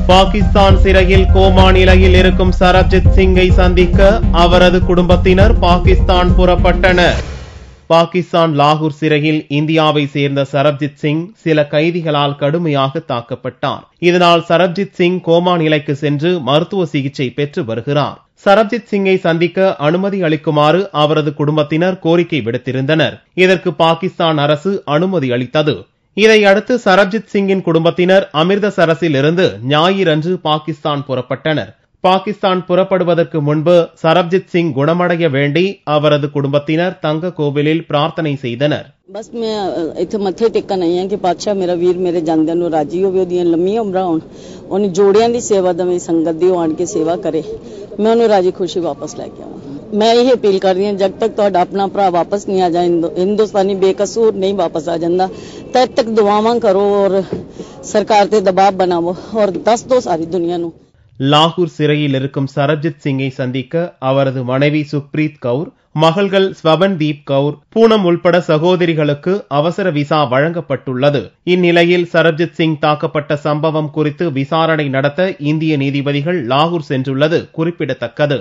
பாகிஸ்தான் சிறையில் கோமா நிலையில் இருக்கும் சரப்ஜித் சிங்கை சந்திக்க அவரது குடும்பத்தினர் பாகிஸ்தான் புறப்பட்டனர். பாகிஸ்தான் லாகூர் சிறையில் இந்தியாவை சேர்ந்த சரப்ஜித் சிங் சில கைதிகளால் கடுமையாக தாக்கப்பட்டார். இதனால் சரப்ஜித் சிங் கோமா நிலைக்கு சென்று மருத்துவ சிகிச்சை பெற்று வருகிறார். சரப்ஜித் சிங்கை சந்திக்க அனுமதி அளிக்குமாறு அவரது குடும்பத்தினர் கோரிக்கை விடுத்திருந்தனர். இதற்கு பாகிஸ்தான் அரசு அனுமதி அளித்தது. இதையடுத்து சரப்ஜித் சிங்கின் குடும்பத்தினர் அமிர்தசரஸில் இருந்து ஞாயிறன்று பாகிஸ்தான் புறப்பட்டனர். பாகிஸ்தான் புறப்படுவதற்கு முன்பு சரப்ஜித் சிங் குணமடைய வேண்டி அவரது குடும்பத்தினர் தங்க கோவிலில் பிரார்த்தனை செய்தனர். बस मैं इत्थे मत्थे टेकन आई हां कि पातशाह मेरा वीर मेरे जांदियां नूं राजी होवे, ओदियां लम्मीਆਂ उमरां होण, ओने जोड़ियां दी सेवा दवे, संगत दी आण के सेवा करे, मैं ओनू राजी खुशी वापस लेके आवां. मैं यही अपील कर रही हूं, जब तक तुहाडा अपना भरा वापस नहीं आ जाए, हिंदुस्तानी बेकसूर नहीं वापस आ जांदा, तब तक दुआवां करो और सरकार ते दबाव बनावो और दस दो सारी दुनिया नूं. லாகூர் சிறையில் இருக்கும் சரப்ஜித் சிங்கை சந்திக்க அவரது மனைவி சுப்ரீத் கவுர், மகள்கள் ஸ்வபன்தீப் கவுர், பூனம் உள்பட சகோதரிகளுக்கு அவசர விசா வழங்கப்பட்டுள்ளது. இந்நிலையில் சரப்ஜித் சிங் தாக்கப்பட்ட சம்பவம் குறித்து விசாரணை நடத்த இந்திய நீதிபதிகள் லாகூர் சென்றுள்ளது குறிப்பிடத்தக்கது.